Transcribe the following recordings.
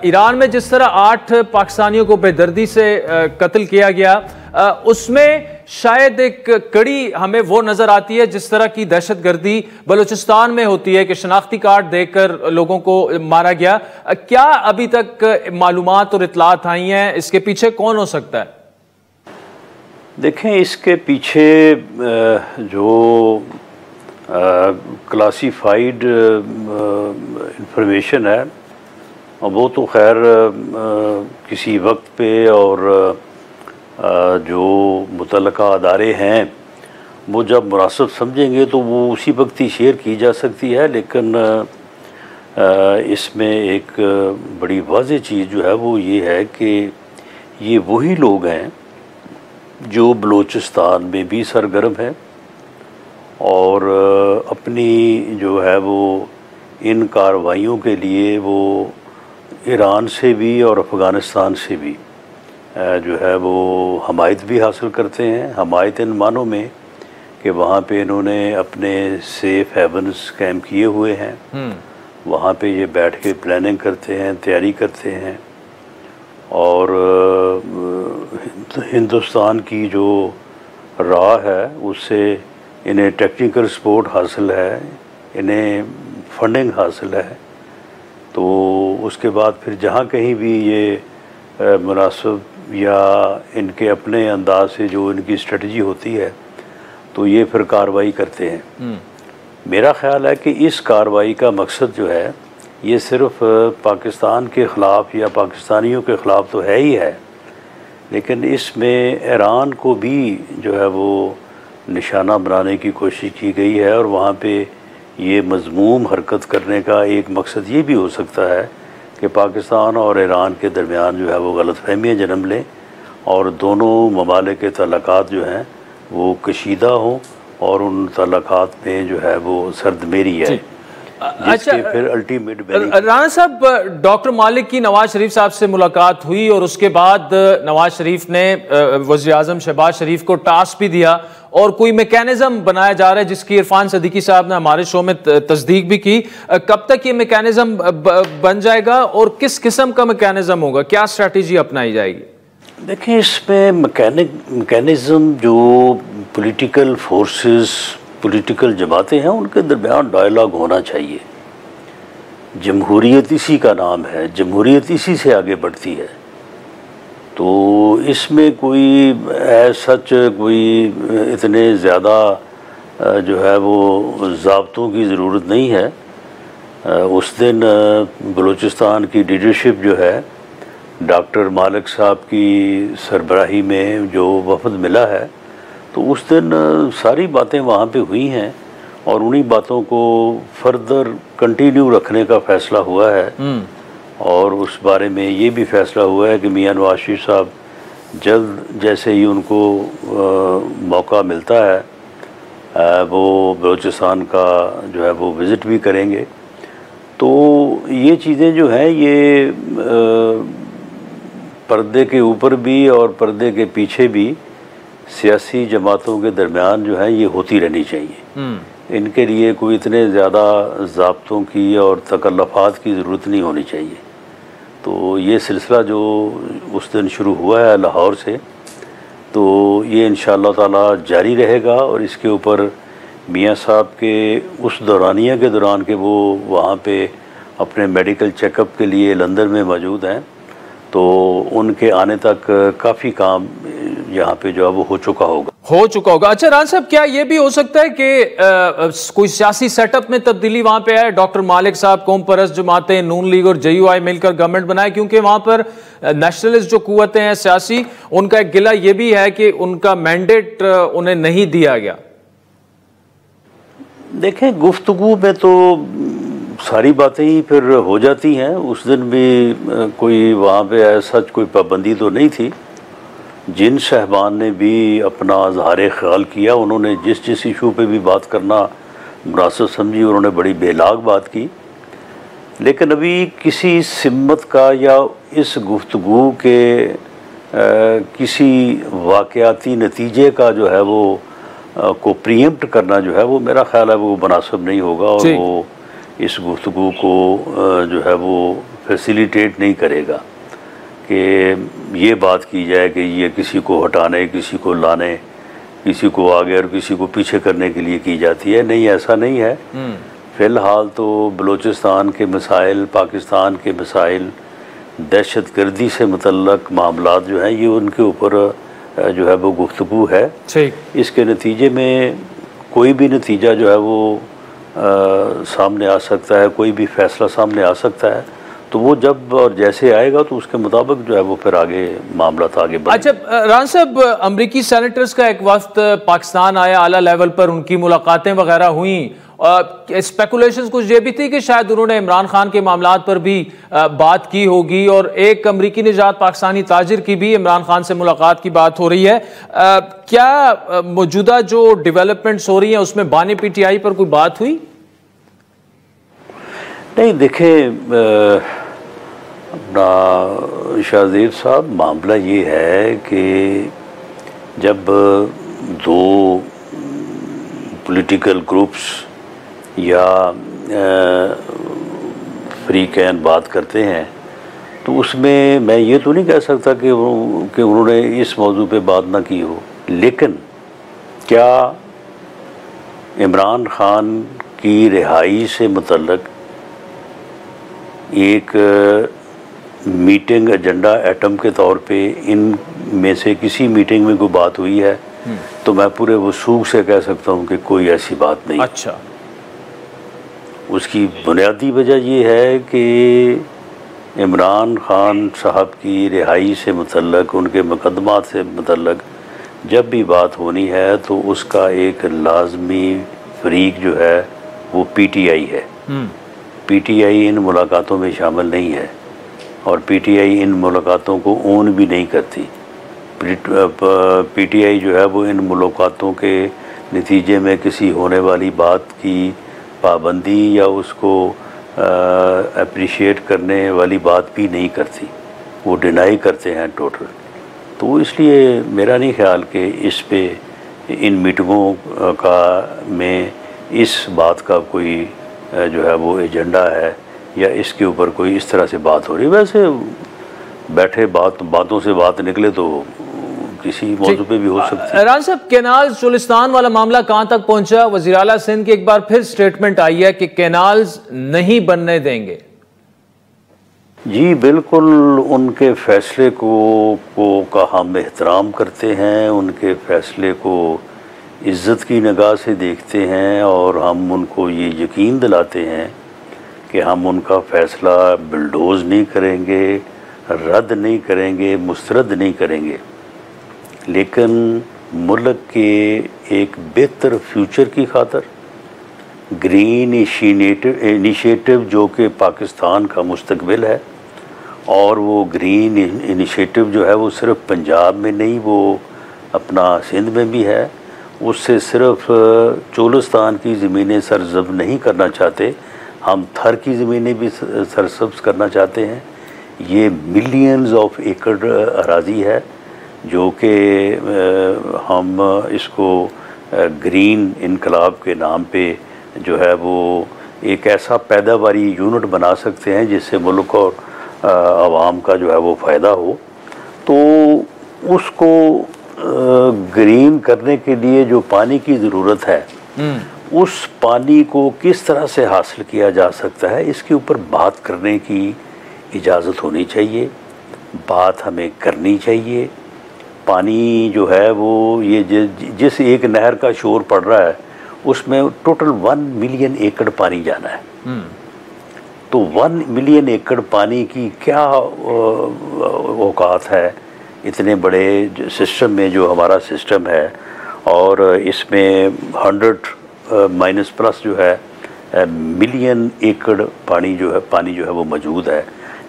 Iran में जिस तरह 8 पाकिस्तानियों को बेदर्दी से कत्ल किया गया, उसमें शायद एक कड़ी हमें वो नजर आती है जिस तरह की दहशतगर्दी बलूचिस्तान में होती है कि शनाख्ती कार्ड देकर लोगों को मारा गया। क्या अभी तक मालूमात और इतलात आई हैं, इसके पीछे कौन हो सकता है? देखें, इसके पीछे जो क्लासिफाइड इंफॉर्मेशन है वो तो खैर किसी वक्त पे और जो मुतल्लका अदारे हैं वो जब मुनासिब समझेंगे तो वो उसी वक्त ही शेयर की जा सकती है। लेकिन इसमें एक बड़ी वाज़ेह चीज़ जो है वो ये है कि ये वही लोग हैं जो बलूचिस्तान में भी सरगर्म हैं और अपनी जो है वो इन कार्रवाइयों के लिए वो ईरान से भी और अफ़गानिस्तान से भी जो है वो हमायत भी हासिल करते हैं। हमायत इन मानों में कि वहाँ पे इन्होंने अपने सेफ़ हेवन्स कैंप किए हुए हैं, वहाँ पे ये बैठ के प्लानिंग करते हैं, तैयारी करते हैं और हिंदुस्तान की जो राह है उससे इन्हें टेक्निकल सपोर्ट हासिल है, इन्हें फंडिंग हासिल है। तो उसके बाद फिर जहाँ कहीं भी ये मुनासिब या इनके अपने अंदाज से जो इनकी स्ट्रेटजी होती है तो ये फिर कार्रवाई करते हैं। मेरा ख़्याल है कि इस कार्रवाई का मकसद जो है ये सिर्फ़ पाकिस्तान के ख़िलाफ़ या पाकिस्तानियों के ख़िलाफ़ तो है ही है, लेकिन इसमें ईरान को भी जो है वो निशाना बनाने की कोशिश की गई है और वहाँ पे ये मज़मूम हरकत करने का एक मकसद ये भी हो सकता है कि पाकिस्तान और ईरान के दरमियान जो है वो गलतफहमियाँ जन्म लें और दोनों ममालिक के तल्लुकात जो हैं वो कशीदा हों और उन तल्लुकात में जो है वो सर्दमेरी है। अच्छा, फिर अल्टीमेट राना साहब, डॉक्टर मालिक की नवाज शरीफ साहब से मुलाकात हुई और उसके बाद नवाज शरीफ ने वज़ीर आज़म शहबाज शरीफ को टास्क भी दिया और कोई मैकेनिज्म बनाया जा रहा है जिसकी इरफान सदीकी साहब ने हमारे शो में तस्दीक भी की। कब तक ये मैकेनिज्म बन जाएगा और किस किस्म का मैकेनिज्म होगा, क्या स्ट्रैटेजी अपनाई जाएगी? देखिए, इसमें मैकेनिज्म जो पॉलिटिकल फोर्सेस, पॉलिटिकल जमातें हैं उनके दरमियान डायलॉग होना चाहिए। जमहूरियत इसी का नाम है, जमहूरियत इसी से आगे बढ़ती है। तो इसमें कोई सच कोई इतने ज़्यादा जो है वो ज़ाब्तों की ज़रूरत नहीं है। उस दिन बलूचिस्तान की लीडरशिप जो है डॉक्टर मालिक साहब की सरबराही में जो वफद मिला है तो उस दिन सारी बातें वहाँ पे हुई हैं और उन्हीं बातों को फर्दर कंटिन्यू रखने का फ़ैसला हुआ है। और उस बारे में ये भी फ़ैसला हुआ है कि मियां नवाज शरीफ साहब जल्द जैसे ही उनको मौका मिलता है वो बलूचिस्तान का जो है वो विज़िट भी करेंगे। तो ये चीज़ें जो हैं ये पर्दे के ऊपर भी और पर्दे के पीछे भी सियासी जमातों के दरमियान जो है ये होती रहनी चाहिए। इनके लिए कोई इतने ज़्यादा ज़ाब्तों की और तकल्लुफ़ात की ज़रूरत नहीं होनी चाहिए। तो ये सिलसिला जो उस दिन शुरू हुआ है लाहौर से, तो ये इंशाअल्लाह ताला जारी रहेगा और इसके ऊपर मियां साहब के उस दौरानिया के दौरान के वो वहाँ पे अपने मेडिकल चेकअप के लिए लंदन में मौजूद हैं तो उनके आने तक काफ़ी काम यहाँ पे जो है वो हो चुका होगा। अच्छा रान साहब, क्या ये भी हो सकता है कि कोई सियासी सेटअप में तब्दीली वहां पे आए? डॉक्टर मालिक साहब कौम परस्त जमातें नून लीग और JUI मिलकर गवर्नमेंट बनाए, क्योंकि वहां पर नेशनलिस्ट जो कुव्वतें हैं सियासी, उनका एक गिला ये भी है कि उनका मैंडेट उन्हें नहीं दिया गया। देखें, गुफ्तगू में तो सारी बातें ही फिर हो जाती हैं। उस दिन भी कोई वहाँ पे ऐसा कोई पाबंदी तो नहीं थी। जिन साहबान ने भी अपना इज़हार ख्याल किया, उन्होंने जिस जिस इशू पे भी बात करना मुनासिब समझी, उन्होंने बड़ी बेलाग बात की। लेकिन अभी किसी सिमत का या इस गुफ्तगू के किसी वाक़याती नतीजे का जो है वो को प्रीएम्प्ट करना जो है वो मेरा ख्याल है वो मुनासिब नहीं होगा और वो इस गुफ्तगू को जो है वो फैसिलिटेट नहीं करेगा कि ये बात की जाए कि ये किसी को हटाने, किसी को लाने, किसी को आगे और किसी को पीछे करने के लिए की जाती है। नहीं, ऐसा नहीं है। फ़िलहाल तो बलूचिस्तान के मसाइल, पाकिस्तान के मसाइल, दहशतगर्दी से मुतल्लक मामलात जो हैं, ये उनके ऊपर जो है वो गुफ्तगू है। इसके नतीजे में कोई भी नतीजा जो है वो सामने आ सकता है, कोई भी फैसला सामने आ सकता है। तो वो जब और जैसे आएगा तो उसके मुताबिक जो है वो फिर आगे मामला आगे बढ़े। अच्छा राना साहब, अमरीकी सेनेटर्स का एक वक्त पाकिस्तान आया, आला लेवल पर उनकी मुलाकातें वगैरह हुई। स्पेकुलेशंस कुछ ये भी थी कि शायद उन्होंने इमरान खान के मामलात पर भी बात की होगी, और एक अमरीकी निजात पाकिस्तानी ताजिर की भी इमरान खान से मुलाकात की बात हो रही है। क्या मौजूदा जो डेवलपमेंट्स हो रही हैं उसमें बानी पीटीआई पर कोई बात हुई? नहीं, देखें अपना शाहज़ेब साहब, मामला ये है कि जब दो पॉलिटिकल ग्रुप्स या फ्री कैन बात करते हैं तो उसमें मैं ये तो नहीं कह सकता कि उन्होंने इस मौजू पे बात ना की हो। लेकिन क्या इमरान खान की रिहाई से मुतल्लक एक मीटिंग एजेंडा एटम के तौर पे इन में से किसी मीटिंग में कोई बात हुई है? तो मैं पूरे वसूख से कह सकता हूँ कि कोई ऐसी बात नहीं। अच्छा। उसकी बुनियादी वजह ये है कि इमरान खान साहब की रिहाई से मुतल्लक, उनके मुकदमात से मुतल्लक जब भी बात होनी है तो उसका एक लाजमी फरीक जो है वो पीटीआई है। पीटीआई इन मुलाकातों में शामिल नहीं है और पीटीआई इन मुलाकातों को ओन भी नहीं करती। पीटीआई जो है वो इन मुलाकातों के नतीजे में किसी होने वाली बात की पाबंदी या उसको अप्रिशिएट करने वाली बात भी नहीं करती, वो डिनाई करते हैं टोटल। तो इसलिए मेरा नहीं ख्याल कि इस पे इन मीटिंगों का में इस बात का कोई जो है वो एजेंडा है या इसके ऊपर कोई इस तरह से बात हो रही है। वैसे बैठे बातों से बात निकले तो किसी मौजू पे भी हो सकती है। राना साहब, कैनाल्स चुलिस्तान वाला मामला कहाँ तक पहुंचा? वज़ीर आला सिंध की एक बार फिर स्टेटमेंट आई है कि कैनाल्स नहीं बनने देंगे। जी बिल्कुल, उनके फैसले का हम एहतराम करते हैं, उनके फैसले को इज़्ज़त की निगाह से देखते हैं और हम उनको ये यकीन दिलाते हैं कि हम उनका फ़ैसला बुलडोज़ नहीं करेंगे, रद्द नहीं करेंगे, मुस्तरद नहीं करेंगे। लेकिन मुल्क के एक बेहतर फ्यूचर की खातर ग्रीन इनिशिएटिव जो कि पाकिस्तान का मुस्तकबिल है, और वो ग्रीन इनिशिएटिव जो है वो सिर्फ पंजाब में नहीं, वो अपना सिंध में भी है। उससे सिर्फ चोलिस्तान की ज़मीनें सरज़ब नहीं करना चाहते, हम थर की ज़मीनें भी सरसब्ज़ करना चाहते हैं। ये मिलियंस ऑफ एकड़ अराज़ी है जो कि हम इसको ग्रीन इनकलाब के नाम पे जो है वो एक ऐसा पैदावारी यूनिट बना सकते हैं जिससे मुल्क और आवाम का जो है वो फ़ायदा हो। तो उसको ग्रीन करने के लिए जो पानी की ज़रूरत है, उस पानी को किस तरह से हासिल किया जा सकता है, इसके ऊपर बात करने की इजाज़त होनी चाहिए, बात हमें करनी चाहिए। पानी जो है वो ये जिस एक नहर का शोर पड़ रहा है उसमें टोटल 1 मिलियन एकड़ पानी जाना है। तो 1 मिलियन एकड़ पानी की क्या औकात है इतने बड़े सिस्टम में जो हमारा सिस्टम है, और इसमें 100 जो है मिलियन एकड़ पानी जो है वो मौजूद है।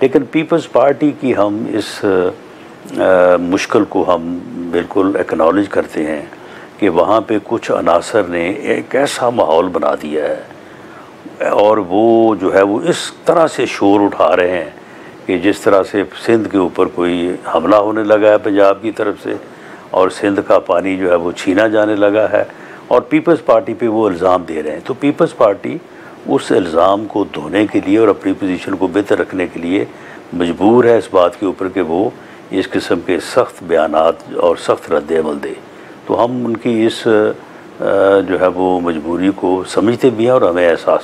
लेकिन पीपल्स पार्टी की हम इस मुश्किल को हम बिल्कुल एक्नॉलेज करते हैं कि वहाँ पे कुछ अनासर ने एक ऐसा माहौल बना दिया है और वो जो है वो इस तरह से शोर उठा रहे हैं कि जिस तरह से सिंध के ऊपर कोई हमला होने लगा है पंजाब की तरफ से, और सिंध का पानी जो है वो छीना जाने लगा है, और पीपल्स पार्टी पे वो इल्ज़ाम दे रहे हैं। तो पीपल्स पार्टी उस इल्ज़ाम को धोने के लिए और अपनी पोजीशन को बेहतर रखने के लिए मजबूर है इस बात के ऊपर कि वो इस किस्म के सख्त बयानात और सख्त रद्द-ए-अमल दे। तो हम उनकी इस जो है वो मजबूरी को समझते भी हैं और हमें एहसास